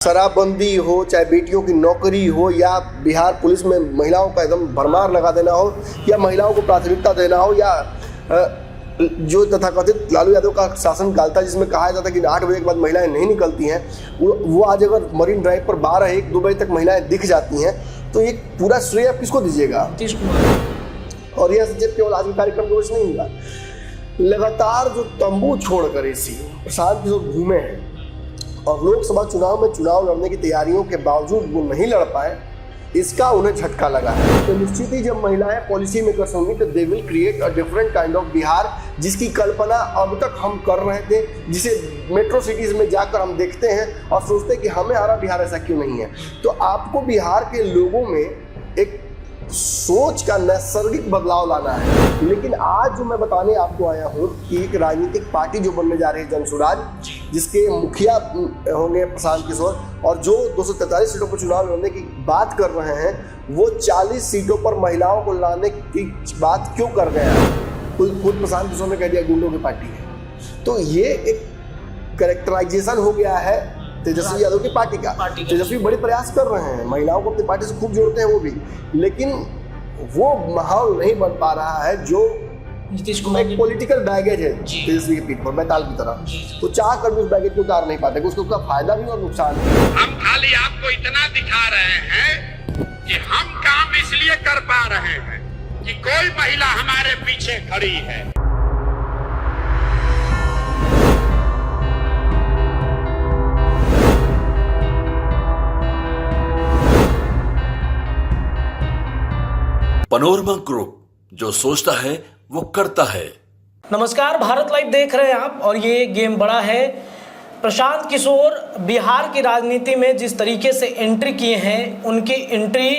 शराबबंदी हो, चाहे बेटियों की नौकरी हो, या बिहार पुलिस में महिलाओं का एकदम भरमार लगा देना हो, या महिलाओं को प्राथमिकता देना हो, या जो तथाकथित लालू यादव का शासन काल था जिसमें कहा जाता कि 8 बजे के बाद महिलाएं नहीं निकलती हैं, वो आज अगर मरीन ड्राइव पर 12-1-2 बजे तक महिलाएं दिख जाती हैं, तो ये पूरा श्रेय आप किसको दीजिएगा? नीतीश कुमार। और यह सिर्फ केवल आज के कार्यक्रम की वजह नहीं हुआ, लगातार जो तंबू छोड़कर इसी प्रशांत किशोर घूमे हैं और लोकसभा चुनाव में चुनाव लड़ने की तैयारियों के बावजूद वो नहीं लड़ पाए, इसका उन्हें झटका लगा है। तो निश्चित ही जब महिलाएं पॉलिसी मेकर्स होंगी तो they will create a different kind of Bihar, जिसकी कल्पना अब तक हम कर रहे थे, जिसे मेट्रो सिटीज़ में जाकर हम देखते हैं और सोचते हैं कि हमारा बिहार ऐसा क्यों नहीं है। तो आपको बिहार के लोगों में एक सोच का नैसर्गिक बदलाव लाना है। लेकिन आज जो मैं बताने आपको आया हूँ कि एक राजनीतिक पार्टी जो बनने जा रही है जनसुराज, जिसके मुखिया होंगे प्रशांत किशोर, और जो 243 सीटों पर चुनाव लड़ने की बात कर रहे हैं, वो 40 सीटों पर महिलाओं को लाने की बात क्यों कर गए हैं? खुद प्रशांत किशोर ने कह दिया गुंडों की पार्टी है। तो ये एक कैरेक्टराइजेशन हो गया है तेजस्वी यादव की पार्टी का। तेजस्वी बड़े प्रयास कर रहे हैं, महिलाओं को अपनी पार्टी से खूब जोड़ते हैं वो भी, लेकिन वो माहौल नहीं बन पा रहा है जो नीतीश कुमार एक पॉलिटिकल बैगेज है तेजस्वी के पीठ पर बैताल की तरह। तो चाह कर भी उस बैगेज को उतार नहीं पाते, उसको उसका फायदा भी और नुकसान भी। हम खाली आपको इतना दिखा रहे हैं कि हम काम इसलिए कर पा रहे हैं कि कोई महिला हमारे पीछे खड़ी है। पनोरमा ग्रुप, जो सोचता है वो करता है। नमस्कार, भारत लाइव देख रहे हैं आप और ये गेम बड़ा है। प्रशांत किशोर बिहार की राजनीति में जिस तरीके से एंट्री किए हैं, उनकी एंट्री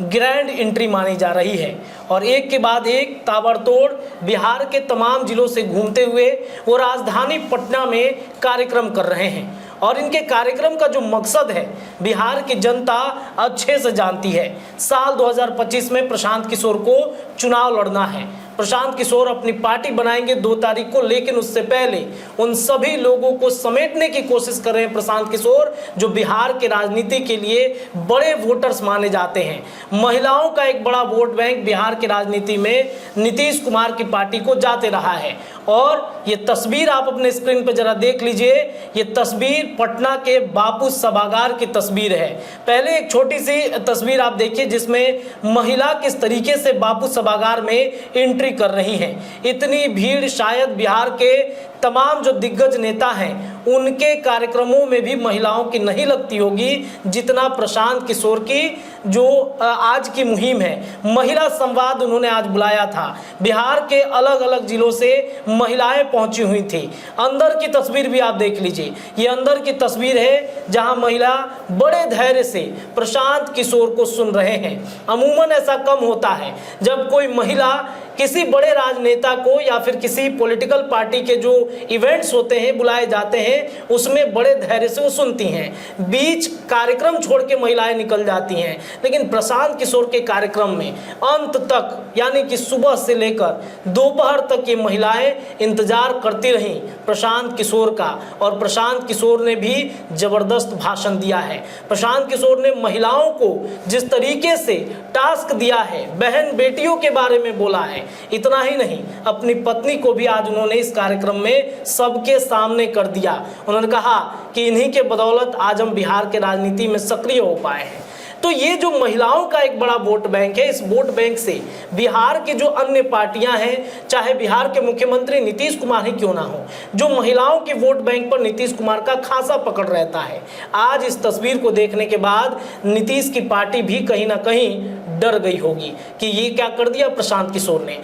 ग्रैंड एंट्री मानी जा रही है और एक के बाद एक ताबड़तोड़ बिहार के तमाम जिलों से घूमते हुए वो राजधानी पटना में कार्यक्रम कर रहे हैं। और इनके कार्यक्रम का जो मकसद है बिहार की जनता अच्छे से जानती है। साल 2025 में प्रशांत किशोर को चुनाव लड़ना है। प्रशांत किशोर अपनी पार्टी बनाएंगे 2 तारीख को, लेकिन उससे पहले उन सभी लोगों को समेटने की कोशिश कर रहे हैं प्रशांत किशोर, जो बिहार के राजनीति के लिए बड़े वोटर्स माने जाते हैं। महिलाओं का एक बड़ा वोट बैंक बिहार की राजनीति में नीतीश कुमार की पार्टी को जाते रहा है। और ये तस्वीर आप अपने स्क्रीन पर जरा देख लीजिए। ये तस्वीर पटना के बापू सभागार की तस्वीर है। पहले एक छोटी सी तस्वीर आप देखिए जिसमें महिला किस तरीके से बापू सभागार में एंट्री कर रही हैं। इतनी भीड़ शायद बिहार के तमाम जो दिग्गज नेता हैं उनके कार्यक्रमों में भी महिलाओं की नहीं लगती होगी जितना प्रशांत किशोर की जो आज की मुहिम है। महिला संवाद उन्होंने आज बुलाया था। बिहार के अलग अलग जिलों से महिलाएं पहुंची हुई थी। अंदर की तस्वीर भी आप देख लीजिए। ये अंदर की तस्वीर है जहां महिला बड़े धैर्य से प्रशांत किशोर को सुन रहे हैं। अमूमन ऐसा कम होता है जब कोई महिला किसी बड़े राजनेता को या फिर किसी पॉलिटिकल पार्टी के जो इवेंट्स होते हैं, बुलाए जाते हैं, उसमें बड़े धैर्य से वो सुनती हैं। बीच कार्यक्रम छोड़ के महिलाएं निकल जाती हैं, लेकिन प्रशांत किशोर के कार्यक्रम में अंत तक यानी कि सुबह से लेकर दोपहर तक ये महिलाएं इंतजार करती रहीं प्रशांत किशोर का। और प्रशांत किशोर ने भी जबरदस्त भाषण दिया है। प्रशांत किशोर ने महिलाओं को जिस तरीके से टास्क दिया है, बहन बेटियों के बारे में बोला है, इतना ही नहीं अपनी पत्नी को भी आज उन्होंने इस कार्यक्रम में सबके सामने कर दिया। उन्होंने कहा कि इन्हीं के बदौलत आज हम बिहार के राजनीति में सक्रिय हो पाए हैं। तो ये जो महिलाओं का एक बड़ा वोट बैंक है, इस वोट बैंक से बिहार की जो अन्य पार्टियां हैं, चाहे बिहार के मुख्यमंत्री नीतीश कुमार ही क्यों ना हो, जो महिलाओं के वोट बैंक पर नीतीश कुमार का खासा पकड़ रहता है। आज इस तस्वीर को देखने के बाद नीतीश की पार्टी भी कहीं ना कहीं डर गई होगी कि ये क्या कर दिया प्रशांत किशोर ने।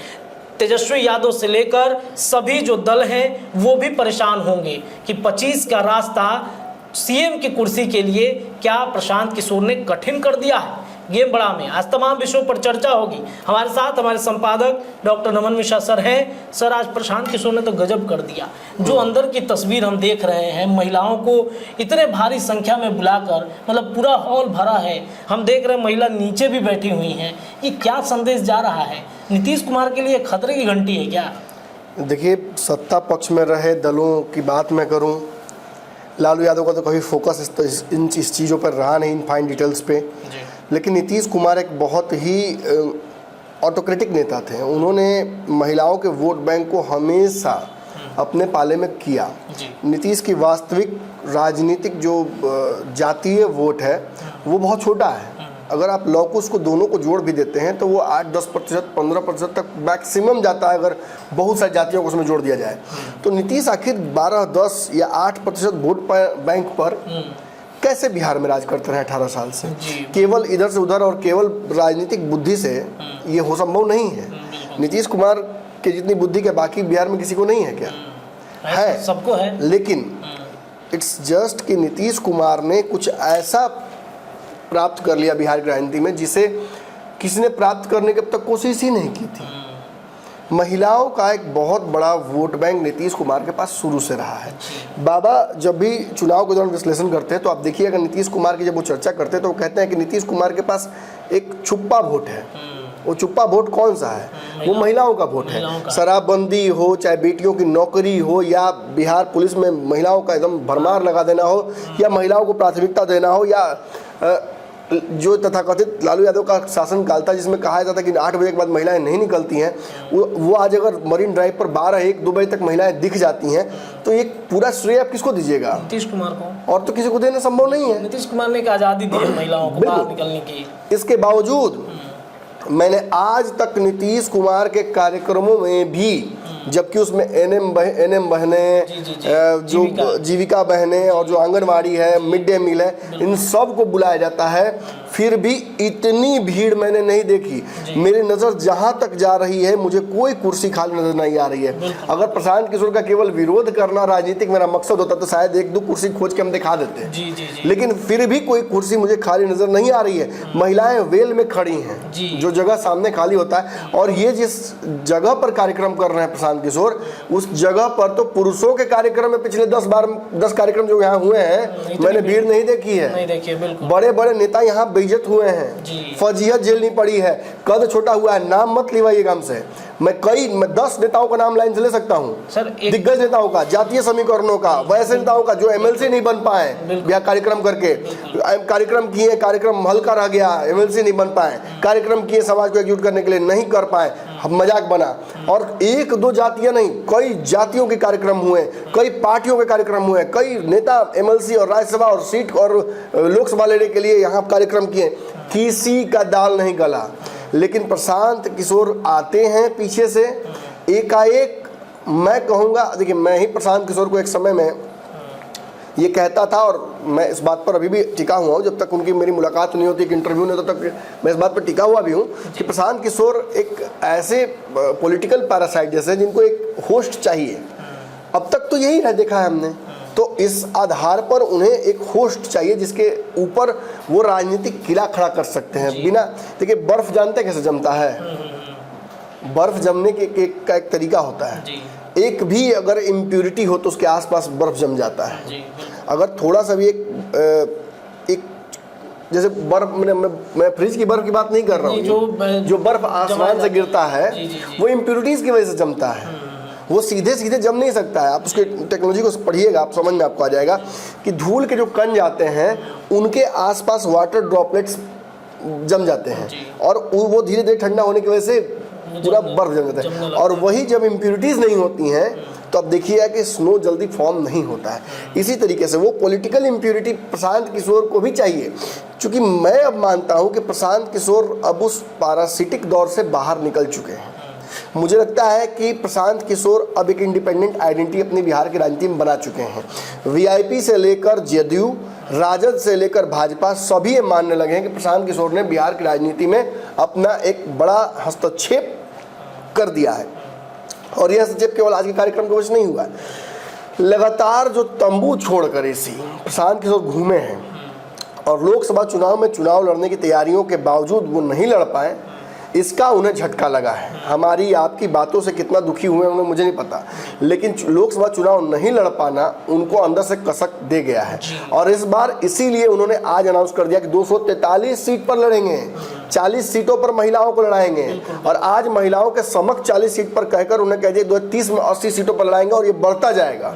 तेजस्वी यादव से लेकर सभी जो दल हैं वो भी परेशान होंगे कि 25 का रास्ता सीएम की कुर्सी के लिए क्या प्रशांत किशोर ने कठिन कर दिया है। गेम बड़ा में आज तमाम विषयों पर चर्चा होगी। हमारे साथ हमारे संपादक डॉक्टर नमन मिश्रा सर हैं। सर, आज प्रशांत किशोर ने तो गजब कर दिया। जो अंदर की तस्वीर हम देख रहे हैं, महिलाओं को इतने भारी संख्या में बुलाकर, मतलब पूरा हॉल भरा है, हम देख रहे हैं महिला नीचे भी बैठी हुई हैं। ये क्या संदेश जा रहा है? नीतीश कुमार के लिए खतरे की घंटी है क्या? देखिए, सत्ता पक्ष में रहे दलों की बात मैं करूं, लालू यादव का तो कभी फोकस इन चीज़ों पर रहा नहीं, इन फाइन डिटेल्स पे। लेकिन नीतीश कुमार एक बहुत ही ऑटोक्रेटिक नेता थे। उन्होंने महिलाओं के वोट बैंक को हमेशा अपने पाले में किया। नीतीश की वास्तविक राजनीतिक जो जातीय वोट है वो बहुत छोटा है। अगर आप लॉकस को दोनों को जोड़ भी देते हैं तो वो 8-10%, 15% तक मैक्सिमम जाता है अगर बहुत सारी जातियों को उसमें जोड़ दिया जाए। तो नीतीश आखिर 12-10 या 8% वोट बैंक पर कैसे बिहार में राज करते रहे 18 साल से? केवल इधर से उधर और केवल राजनीतिक बुद्धि से ये हो संभव नहीं है। नीतीश कुमार के जितनी बुद्धि के बाकी बिहार में किसी को नहीं है क्या? है, सबको है। लेकिन इट्स जस्ट कि नीतीश कुमार ने कुछ ऐसा प्राप्त कर लिया बिहार की राजनीति में जिसे किसी ने प्राप्त करने की अब तक कोशिश ही नहीं की थी। महिलाओं का एक बहुत बड़ा वोट बैंक नीतीश कुमार के पास शुरू से रहा है। बाबा जब भी चुनाव के दौरान विश्लेषण करते हैं तो आप देखिए, अगर नीतीश कुमार की जब वो चर्चा करते हैं तो वो कहते हैं कि नीतीश कुमार के पास एक छुपा वोट है। वो छुपा वोट कौन सा है? वो महिलाओं का वोट है। शराबबंदी हो, चाहे बेटियों की नौकरी हो, या बिहार पुलिस में महिलाओं का एकदम भरमार लगा देना हो, या महिलाओं को प्राथमिकता देना हो, या जो तथाकथित लालू यादव का शासनकाल था जिसमें कहा जाता था कि 8 बजे के बाद महिलाएं नहीं निकलती हैं, वो आज अगर मरीन ड्राइव पर 12-1-2 बजे तक महिलाएं दिख जाती हैं तो ये पूरा श्रेय आप किसको दीजिएगा? नीतीश कुमार को। और तो किसी को देना संभव नहीं है। नीतीश कुमार ने एक आज़ादी दी है महिलाओं को बाहर निकलने की। इसके बावजूद मैंने आज तक नीतीश कुमार के कार्यक्रमों में भी, जबकि उसमें एनएम बहनें, जो जीविका बहनें और जो आंगनवाड़ी है, मिड डे मील है, इन सब को बुलाया जाता है, फिर भी इतनी भीड़ मैंने नहीं देखी। मेरी नज़र जहाँ तक जा रही है मुझे कोई कुर्सी खाली नजर नहीं आ रही है। अगर प्रशांत किशोर का केवल विरोध करना राजनीतिक मेरा मकसद होता तो शायद 1-2 कुर्सी खोज के हम दिखा देते, लेकिन फिर भी कोई कुर्सी मुझे खाली नजर नहीं आ रही है। महिलाएं वेल में खड़ी हैं, जो जगह सामने खाली होता है। और ये जिस जगह पर कार्यक्रम कर रहे हैं प्रशांत किशोर, उस जगह पर तो पुरुषों के कार्यक्रम में पिछले 10 कार्यक्रम जो यहाँ हुए हैं मैंने भीड़ नहीं देखी है। बड़े बड़े नेता यहाँ बेइज्जत हुए हैं, फजीहत झेलनी पड़ी है, कद छोटा हुआ है। नाम मत लिवाइएगा हमसे। मैं 10 नेताओं का नाम लाइन से ले सकता हूँ, दिग्गज नेताओं का, जातीय समीकरणों का, वैसे नेताओं का जो एमएलसी नहीं बन पाए बिहार कार्यक्रम करके। कार्यक्रम किए, कार्यक्रम हल्का रह गया, एमएलसी नहीं बन पाए, कार्यक्रम किए समाज को एकजुट करने के लिए, नहीं कर पाए, मजाक बना। और 1-2 जातियां नहीं, कई जातियों के कार्यक्रम हुए, कई पार्टियों के कार्यक्रम हुए, कई नेता एमएलसी और राज्यसभा और सीट और लोकसभा लेने के लिए यहाँ कार्यक्रम किए, किसी का दाल नहीं गला। लेकिन प्रशांत किशोर आते हैं पीछे से एकाएक। मैं कहूँगा, देखिए मैं ही प्रशांत किशोर को एक समय में ये कहता था, और मैं इस बात पर अभी भी टिका हुआ हूँ, जब तक उनकी मेरी मुलाकात नहीं होती, एक इंटरव्यू नहीं होता, तब तक मैं इस बात पर टिका हुआ भी हूँ कि प्रशांत किशोर एक ऐसे पॉलिटिकल पैरासाइट जैसे जिनको एक होस्ट चाहिए। अब तक तो यही है देखा है हमने। तो इस आधार पर उन्हें एक होस्ट चाहिए जिसके ऊपर वो राजनीतिक किला खड़ा कर सकते हैं बिना। देखिए बर्फ जानते कैसे जमता है? बर्फ जमने के का एक तरीका होता है। एक भी अगर इम्प्यूरिटी हो तो उसके आसपास बर्फ जम जाता है। अगर थोड़ा सा भी एक जैसे बर्फ, मैं फ्रिज की बर्फ की बात नहीं कर रहा हूँ, जो बर्फ आसमान से गिरता है वो इम्प्यूरिटीज की वजह से जमता है। वो सीधे जम नहीं सकता है। आप उसके टेक्नोलॉजी को पढ़िएगा, आप समझ में आपको आ जाएगा कि धूल के जो कण जाते हैं उनके आसपास वाटर ड्रॉपलेट्स जम जाते हैं, और वो धीरे धीरे ठंडा होने की वजह से पूरा बर्फ जम जाता है। और वही जब इम्प्यूरिटीज़ नहीं होती हैं तो अब देखिए कि स्नो जल्दी फॉर्म नहीं होता है। इसी तरीके से वो पॉलिटिकल इम्प्यूरिटी प्रशांत किशोर को भी चाहिए, क्योंकि मैं अब मानता हूँ कि प्रशांत किशोर अब उस पैरासिटिक दौर से बाहर निकल चुके हैं। मुझे लगता है कि प्रशांत किशोर अब एक इंडिपेंडेंट आइडेंटिटी अपनी बिहार की राजनीति में बना चुके हैं। वीआईपी से लेकर जदयू, राजद से लेकर भाजपा, सभी ये मानने लगे हैं कि प्रशांत किशोर ने बिहार की राजनीति में अपना एक बड़ा हस्तक्षेप कर दिया है। और यह हस्तक्षेप केवल आज के कार्यक्रम की वजह से नहीं हुआ है। लगातार जो तंबू छोड़कर इसी प्रशांत किशोर घूमे हैं और लोकसभा चुनाव में चुनाव लड़ने की तैयारियों के बावजूद वो नहीं लड़ पाए, इसका उन्हें झटका लगा है। हमारी आपकी बातों से कितना दुखी हुए होंगे मुझे नहीं पता, लेकिन लोकसभा चुनाव नहीं लड़ पाना उनको अंदर से कसक दे गया है। और इस बार इसीलिए उन्होंने आज अनाउंस कर दिया कि 243 सीट पर लड़ेंगे, 40 सीटों पर महिलाओं को लड़ाएंगे। और आज महिलाओं के समक्ष 40 सीट पर कहकर उन्हें कह दिया 2030 में 80 सीटों पर लड़ाएंगे, और ये बढ़ता जाएगा।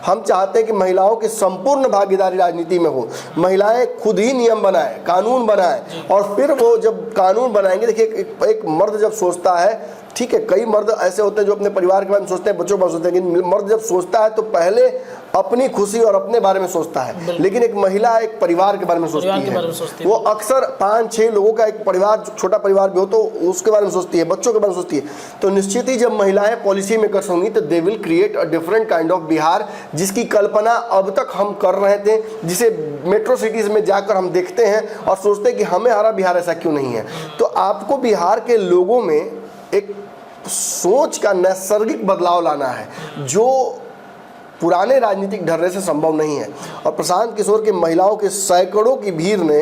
हम चाहते हैं कि महिलाओं की संपूर्ण भागीदारी राजनीति में हो, महिलाएं खुद ही नियम बनाएं, कानून बनाएं, और फिर वो जब कानून बनाएंगे, देखिए एक मर्द जब सोचता है, ठीक है, कई मर्द ऐसे होते हैं जो अपने परिवार के बारे में सोचते हैं, बच्चों के बारे में सोचते हैं, लेकिन मर्द जब सोचता है तो पहले अपनी खुशी और अपने बारे में सोचता है, लेकिन एक महिला एक परिवार के बारे में सोचती है। वो अक्सर 5-6 लोगों का एक परिवार, छोटा परिवार भी हो तो उसके बारे में सोचती है, बच्चों के बारे में सोचती है। तो निश्चित ही जब महिलाएं पॉलिसी मेकर्स होंगी तो they will create a different kind of Bihar, जिसकी कल्पना अब तक हम कर रहे थे, जिसे मेट्रो सिटीज़ में जाकर हम देखते हैं और सोचते हैं कि हमारा बिहार ऐसा क्यों नहीं है। तो आपको बिहार के लोगों में एक सोच का नैसर्गिक बदलाव लाना है जो पुराने राजनीतिक ढर्रे से संभव नहीं है। और प्रशांत किशोर की महिलाओं के सैकड़ों की भीड़ ने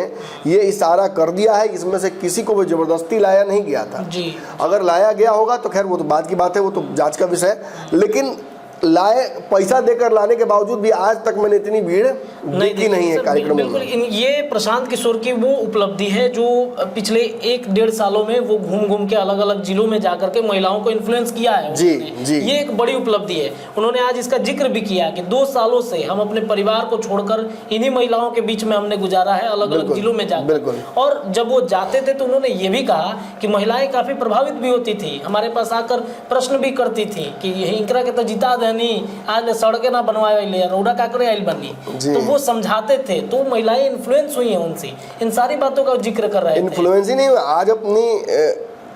ये इशारा कर दिया है, इसमें से किसी को भी जबरदस्ती लाया नहीं गया था जी। अगर लाया गया होगा तो खैर वो तो बात की बात है, वो तो जांच का विषय है, लेकिन लाए पैसा देकर लाने के बावजूद भी आज तक मैंने इतनी भीड़ देखी नहीं है कार्यक्रम में। बिल्कुल, ये प्रशांत किशोर की वो उपलब्धि है जो पिछले 1-1.5 सालों में वो घूम के अलग अलग जिलों में जाकर के महिलाओं को इन्फ्लुएंस किया है। जी जी, ये एक बड़ी उपलब्धि है। उन्होंने आज इसका जिक्र भी किया कि 2 सालों से हम अपने परिवार को छोड़कर इन्हीं महिलाओं के बीच में हमने गुजारा है, अलग अलग जिलों में जाकर। और जब वो जाते थे तो उन्होंने ये भी कहा कि महिलाएं काफी प्रभावित भी होती थी, हमारे पास आकर प्रश्न भी करती थी कि इंकरा के तो जिता नहीं, आज सड़कें ना बनवाए ले, रोडा काकरे आइल बनी, तो वो समझाते थे। तो महिलाएं इन्फ्लुएंस हुई हैं उनसे, इन सारी बातों का जिक्र कर रहे थे। इन्फ्लुएंस ही नहीं, आज अपनी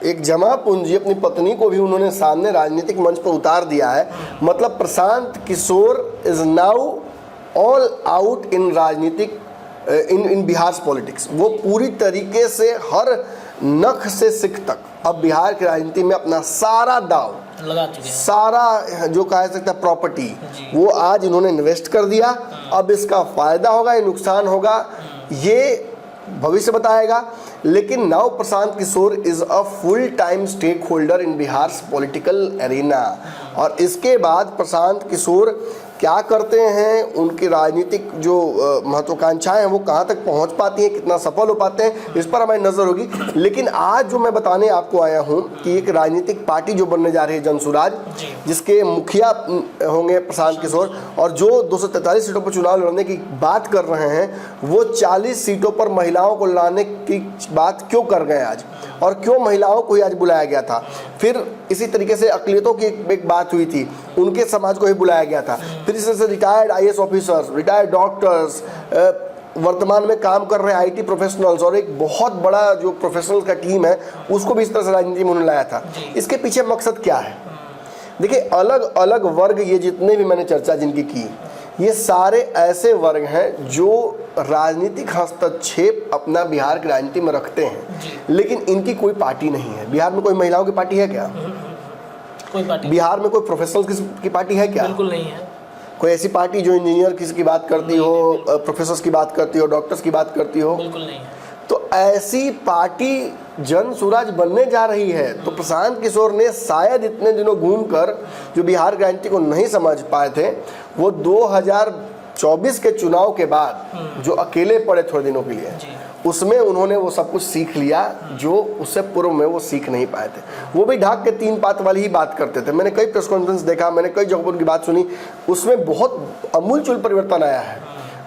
एक जमा पूंजी अपनी पत्नी को भी उन्होंने सामने राजनीतिक मंच पर उतार दिया है। मतलब Prashant Kishor is now all out in राजनीतिक इन बिहार पॉलिटिक्स। वो पूरी तरीके से हर नख से सिख तक अब बिहार की राजनीति में अपना सारा दाव लगा चुके हैं, सारा जो कह सकता है प्रॉपर्टी वो आज इन्होंने इन्वेस्ट कर दिया। अब इसका फायदा होगा या नुकसान होगा ये भविष्य बताएगा, लेकिन now Prashant Kishor is a full time stakeholder in Bihar political arena. और इसके बाद प्रशांत किशोर क्या करते हैं, उनकी राजनीतिक जो महत्वाकांक्षाएं हैं वो कहाँ तक पहुँच पाती हैं, कितना सफल हो पाते हैं, इस पर हमारी नज़र होगी। लेकिन आज जो मैं बताने आपको आया हूँ कि एक राजनीतिक पार्टी जो बनने जा रही है जनसुराज, जिसके मुखिया होंगे प्रशांत किशोर, और जो 243 सीटों पर चुनाव लड़ने की बात कर रहे हैं, वो 40 सीटों पर महिलाओं को लाने की बात क्यों कर गए आज, और क्यों महिलाओं को ही आज बुलाया गया था। फिर इसी तरीके से अक़लियतों की एक बात हुई थी, उनके समाज को ही बुलाया गया था। फिर इसी से retired IAS officers, retired doctors, वर्तमान में काम कर रहे IT प्रोफेशनल्स और एक बहुत बड़ा जो प्रोफेशनल का टीम है उसको भी इस तरह से राजनीति में उन्होंने लाया था। इसके पीछे मकसद क्या है? देखिए, अलग अलग वर्ग, ये जितने भी मैंने चर्चा जिनकी की, ये सारे ऐसे वर्ग हैं जो राजनीतिक हस्तक्षेप अपना बिहार की राजनीति में रखते हैं, लेकिन इनकी कोई पार्टी नहीं है। बिहार में कोई महिलाओं की पार्टी है क्या? कोई पार्टी? बिहार में कोई प्रोफेशनल्स की पार्टी है क्या? बिल्कुल नहीं है। कोई ऐसी पार्टी जो इंजीनियर किसी की बात करती हो, प्रोफेसर्स की बात करती हो, डॉक्टर्स की बात करती हो? बिल्कुल नहीं है। तो ऐसी पार्टी जनसुराज बनने जा रही है। तो प्रशांत किशोर ने शायद इतने दिनों घूमकर जो बिहार की राजनीति को नहीं समझ पाए थे, वो 2024 के चुनाव के बाद जो अकेले पड़े थोड़े दिनों के लिए, उसमें उन्होंने वो सब कुछ सीख लिया जो उससे पूर्व में वो सीख नहीं पाए थे। वो भी ढाक के 3 बात वाली ही बात करते थे। मैंने कई प्रेस कॉन्फ्रेंस देखा, मैंने कई जगहों उनकी बात सुनी, उसमें बहुत अमूलचूल परिवर्तन आया है।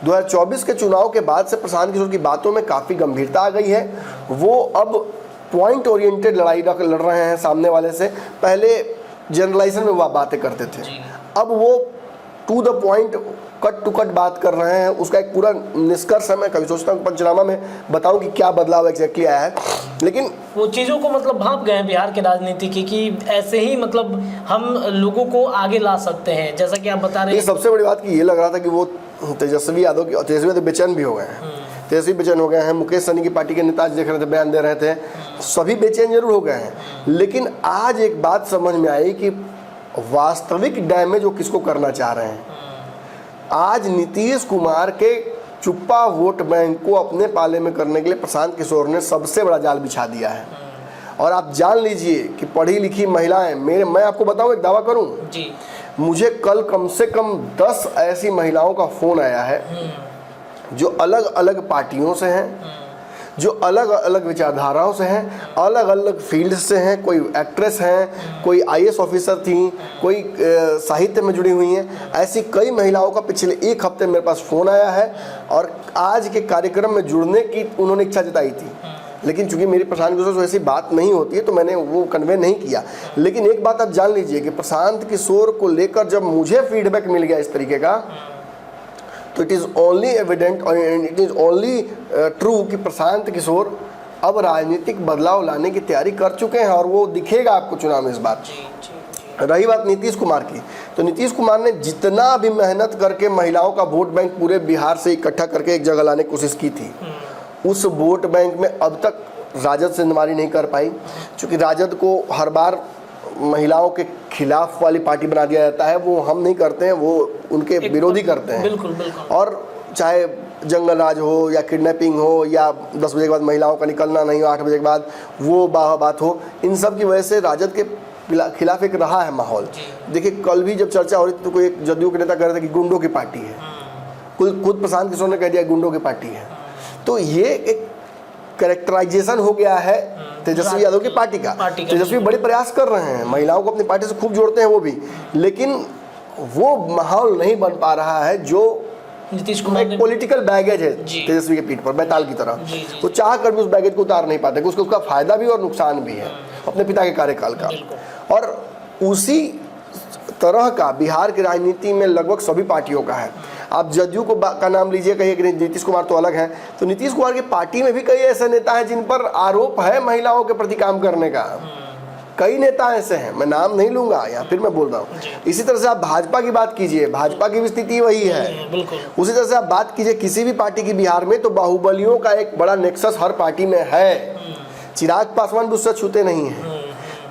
2024 के चुनाव के बाद से प्रशांत किशोर की बातों में काफ़ी गंभीरता आ गई है। वो अब पॉइंट ओरिएंटेड लड़ाई लड़ रहे हैं सामने वाले से। पहले जनरलाइजेशन में वो बातें करते थे, अब वो to the point, cut to cut बात कर रहे हैं। उसका एक पूरा निष्कर्ष है, मैं कभी सोचता हूँ पंचनामा में बताऊँ कि क्या बदलाव एग्जैक्टली आया है, लेकिन वो चीज़ों को मतलब भाप गए हैं बिहार के राजनीति की कि ऐसे ही मतलब हम लोगों को आगे ला सकते हैं, जैसा कि आप बता रहे हैं। सबसे बड़ी बात की ये लग रहा था कि वो तेजस्वी यादव की, तेजस्वी तो बेचैन भी हो गए हैं, तेजस्वी बेचैन हो गए हैं, मुकेश सहनी की पार्टी के नेता देख रहे थे, बयान दे रहे थे, सभी बेचैन जरूर हो गए हैं। लेकिन आज एक बात समझ में आई कि वास्तविक डैमेज वो किसको करना चाह रहे हैं। आज नीतीश कुमार के चुप्पा वोट बैंक को अपने पाले में करने के लिए प्रशांत किशोर ने सबसे बड़ा जाल बिछा दिया है। और आप जान लीजिए कि पढ़ी लिखी महिलाएं, मैं आपको बताऊं, एक दावा करूं जी, मुझे कल कम से कम 10 ऐसी महिलाओं का फ़ोन आया है जो अलग अलग पार्टियों से हैं, जो अलग अलग विचारधाराओं से हैं, अलग अलग फील्ड से हैं। कोई एक्ट्रेस हैं, कोई IAS ऑफिसर थी, कोई साहित्य में जुड़ी हुई हैं। ऐसी कई महिलाओं का पिछले एक हफ्ते मेरे पास फ़ोन आया है और आज के कार्यक्रम में जुड़ने की उन्होंने इच्छा जताई थी। लेकिन चूंकि मेरी प्रशांत किशोर से ऐसी बात नहीं होती है तो मैंने वो कन्वे नहीं किया। लेकिन एक बात आप जान लीजिए कि प्रशांत किशोर को लेकर जब मुझे फीडबैक मिल गया इस तरीके का, तो इट इज़ ओनली एविडेंट और इट इज़ ओनली ट्रू कि प्रशांत किशोर अब राजनीतिक बदलाव लाने की तैयारी कर चुके हैं और वो दिखेगा आपको चुनाव में इस बार। रही बात नीतीश कुमार की, तो नीतीश कुमार ने जितना भी मेहनत करके महिलाओं का वोट बैंक पूरे बिहार से इकट्ठा करके एक जगह लाने की कोशिश की थी, उस वोट बैंक में अब तक राजद से निमारी नहीं कर पाई। क्योंकि राजद को हर बार महिलाओं के खिलाफ वाली पार्टी बना दिया जाता है। वो हम नहीं करते हैं, वो उनके विरोधी करते हैं। बिल्कुल बिल्कुल। और चाहे जंगल राज हो या किडनैपिंग हो या 10 बजे के बाद महिलाओं का निकलना नहीं हो, 8 बजे के बाद वो बात हो, इन सब की वजह से राजद के खिलाफ एक रहा है माहौल। देखिए कल भी जब चर्चा हो रही थी तो कोई एक जदयू के नेता कह रहे थे कि गुंडों की पार्टी है। खुद प्रशांत किशोर ने कह दिया गुंडों की पार्टी है। तो ये एक कैरेक्टराइजेशन हो गया है तेजस्वी यादव की पार्टी का। तेजस्वी बड़े प्रयास कर रहे हैं, महिलाओं को अपनी पार्टी से खूब जोड़ते हैं वो भी, लेकिन वो माहौल नहीं बन पा रहा है जो नीतीश कुमार एक पॉलिटिकल बैगेज है तेजस्वी के पीठ पर बैताल की तरह। वो चाह कर भी उस बैगेज को उतार नहीं पाते, उसको उसका फायदा भी और नुकसान भी है अपने पिता के कार्यकाल का। और उसी तरह का बिहार की राजनीति में लगभग सभी पार्टियों का है। आप जदयू को का नाम लीजिए, कहिए कि नीतीश कुमार तो अलग है, तो नीतीश कुमार की पार्टी में भी कई ऐसे नेता हैं जिन पर आरोप है महिलाओं के प्रति काम करने का। कई नेता ऐसे हैं, मैं नाम नहीं लूंगा या फिर मैं बोल रहा हूँ। इसी तरह से आप भाजपा की बात कीजिए, भाजपा की भी स्थिति वही है। उसी तरह से आप बात कीजिए किसी भी पार्टी की बिहार में, तो बाहुबलियों का एक बड़ा नेक्सस हर पार्टी में है। चिराग पासवान भी उससे छूते नहीं हैं।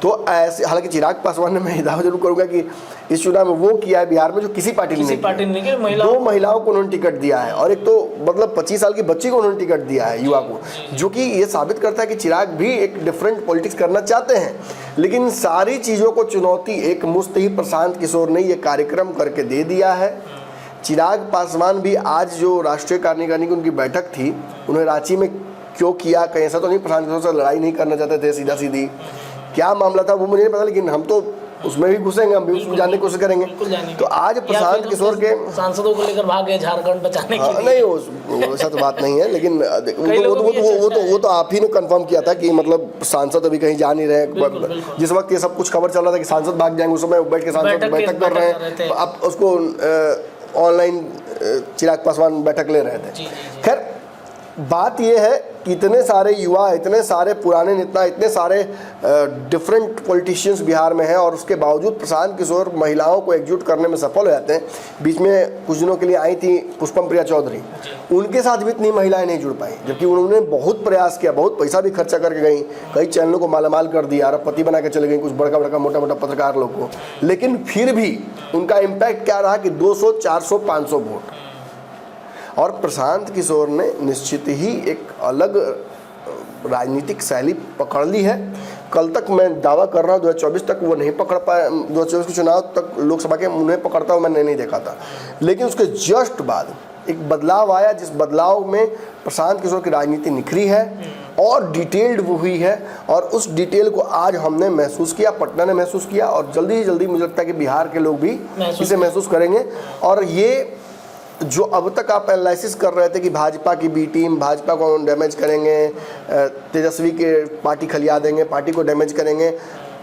तो ऐसे, हालांकि चिराग पासवान ने, मैं ये दावा जरूर करूंगा कि इस चुनाव में वो किया है बिहार में जो किसी पार्टी ने नहीं किया। 2 महिलाओं को उन्होंने टिकट दिया है और एक तो मतलब 25 साल की बच्ची को उन्होंने टिकट दिया है, युवा को, जो कि ये साबित करता है कि चिराग भी एक डिफरेंट पॉलिटिक्स करना चाहते हैं। लेकिन सारी चीज़ों को चुनौती एक मुश्त ही प्रशांत किशोर ने ये कार्यक्रम करके दे दिया है। चिराग पासवान भी आज जो राष्ट्रीय कार्यकारिणी की उनकी बैठक थी, उन्होंने रांची में क्यों किया, कहीं ऐसा तो नहीं प्रशांत किशोर से लड़ाई नहीं करना चाहते थे सीधा सीधी, क्या मामला था वो मुझे नहीं पता, लेकिन हम तो उसमें भी घुसेंगे, हम भी उसको जानने की कोशिश करेंगे। तो आज प्रशांत किशोर के सांसदों को लेकर भाग गए झारखंड बचाने के लिए। नहीं, ऐसा तो बात नहीं है, लेकिन वो तो आप ही ने कंफर्म किया था कि मतलब सांसद अभी कहीं जा नहीं रहे। जिस वक्त ये सब कुछ खबर चल रहा था कि सांसद भाग जाएंगे, उस समय बैठ के सांसद बैठक कर रहे हैं। अब उसको ऑनलाइन चिराग पासवान बैठक ले रहे थे। खैर बात यह है कि इतने सारे युवा, इतने सारे पुराने नेता, इतने सारे डिफरेंट पॉलिटिशियंस बिहार में हैं और उसके बावजूद प्रशांत किशोर महिलाओं को एकजुट करने में सफल हो जाते हैं। बीच में कुछ दिनों के लिए आई थी पुष्पम प्रिया चौधरी, उनके साथ भी इतनी महिलाएं नहीं जुड़ पाई, जबकि उन्होंने बहुत प्रयास किया, बहुत पैसा भी खर्चा करके गई, कई चैनलों को मालामाल कर दिया, अरबपति बना के चले गई कुछ बड़का बड़का मोटा मोटा पत्रकार लोग को। लेकिन फिर भी उनका इम्पैक्ट क्या रहा कि 200, 400, 500 वोट। और प्रशांत किशोर ने निश्चित ही एक अलग राजनीतिक शैली पकड़ ली है। कल तक मैं दावा कर रहा हूँ 2024 तक वो नहीं पकड़ पाया, 2024 के चुनाव तक लोकसभा के उन्हें पकड़ता हुआ मैंने नहीं देखा था। लेकिन उसके जस्ट बाद एक बदलाव आया, जिस बदलाव में प्रशांत किशोर की राजनीति निखरी है और डिटेल्ड वो हुई है। और उस डिटेल को आज हमने महसूस किया, पटना ने महसूस किया और जल्दी ही जल्दी मुझे लगता है कि बिहार के लोग भी इसे महसूस करेंगे। और ये जो अब तक आप एनालिसिस कर रहे थे कि भाजपा की बी टीम, भाजपा को डैमेज करेंगे, तेजस्वी के पार्टी खलिया देंगे, पार्टी को डैमेज करेंगे,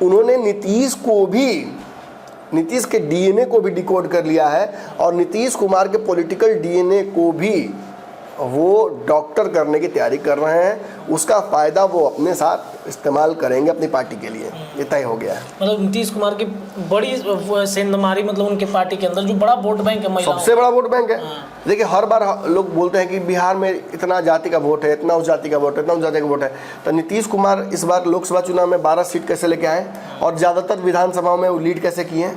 उन्होंने नीतीश के डीएनए को भी डिकोड कर लिया है और नीतीश कुमार के पॉलिटिकल डीएनए को भी वो डॉक्टर करने की तैयारी कर रहे हैं। उसका फ़ायदा वो अपने साथ इस्तेमाल करेंगे अपनी पार्टी के लिए, ये तय हो गया है। मतलब नीतीश कुमार की बड़ी सेंधमारी, मतलब उनके पार्टी के अंदर जो बड़ा वोट बैंक है, सबसे बड़ा वोट बैंक है। देखिए हर बार लोग बोलते हैं कि बिहार में इतना जाति का वोट है, इतना उस जाति का वोट है, इतना उस जाति का वोट है। तो नीतीश कुमार इस बार लोकसभा चुनाव में 12 सीट कैसे लेके आए और ज़्यादातर विधानसभाओं में वो लीड कैसे किए?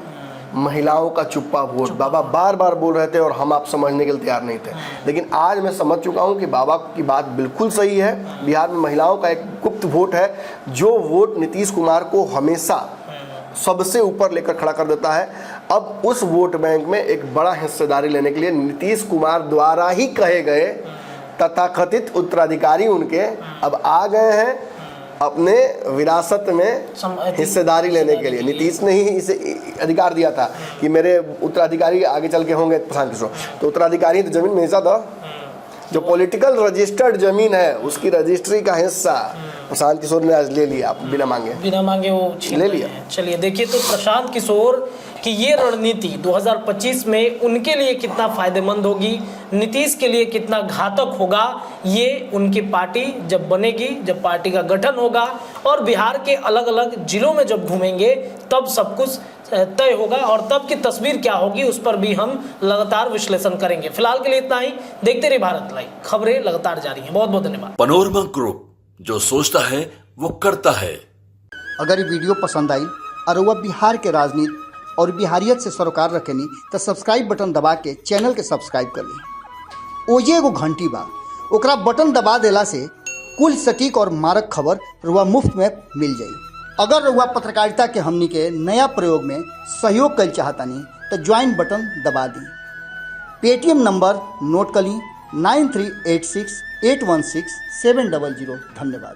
महिलाओं का चुप्पा वोट। बाबा बार बार बोल रहे थे और हम आप समझने के लिए तैयार नहीं थे, लेकिन आज मैं समझ चुका हूं कि बाबा की बात बिल्कुल सही है। बिहार में महिलाओं का एक गुप्त वोट है, जो वोट नीतीश कुमार को हमेशा सबसे ऊपर लेकर खड़ा कर देता है। अब उस वोट बैंक में एक बड़ा हिस्सेदारी लेने के लिए नीतीश कुमार द्वारा ही कहे गए तथाकथित उत्तराधिकारी उनके अब आ गए हैं अपने विरासत में हिस्सेदारी लेने के लिए। नीतीश ने ही इसे अधिकार दिया था कि मेरे उत्तराधिकारी आगे चल के होंगे प्रशांत किशोर, तो उत्तराधिकारी तो जमीन में हिस्सा दो। जो पॉलिटिकल रजिस्टर्ड जमीन है उसकी रजिस्ट्री का हिस्सा प्रशांत किशोर ने आज ले लिया बिना मांगे वो ले लिया। चलिए देखिए, तो प्रशांत किशोर कि ये रणनीति 2025 में उनके लिए कितना फायदेमंद होगी, नीतीश के लिए कितना घातक होगा, ये उनकी पार्टी जब बनेगी, जब पार्टी का गठन होगा और बिहार के अलग अलग जिलों में जब घूमेंगे तब सब कुछ तय होगा और तब की तस्वीर क्या होगी उस पर भी हम लगातार विश्लेषण करेंगे। फिलहाल के लिए इतना ही। देखते रहिए भारत लाइव, खबरें लगातार जारी हैं। बहुत बहुत धन्यवाद। पनोरमा ग्रुप, जो सोचता है वो करता है। अगर ये वीडियो पसंद आई और वह बिहार के राजनीति और बिहारियत से सरोकार रखेनी तो सब्सक्राइब बटन दबा के चैनल के सब्सक्राइब कर ली। ओजे एगो घंटी बा, ओकरा बटन दबा देला से कुल सटीक और मारक खबर रुआ मुफ्त में मिल जाई। अगर रुआ पत्रकारिता के हमनी के नया प्रयोग में सहयोग कर चाहतानी तो ज्वाइन बटन दबा दी। पेटीएम नंबर नोट कर ली 9386816700। धन्यवाद।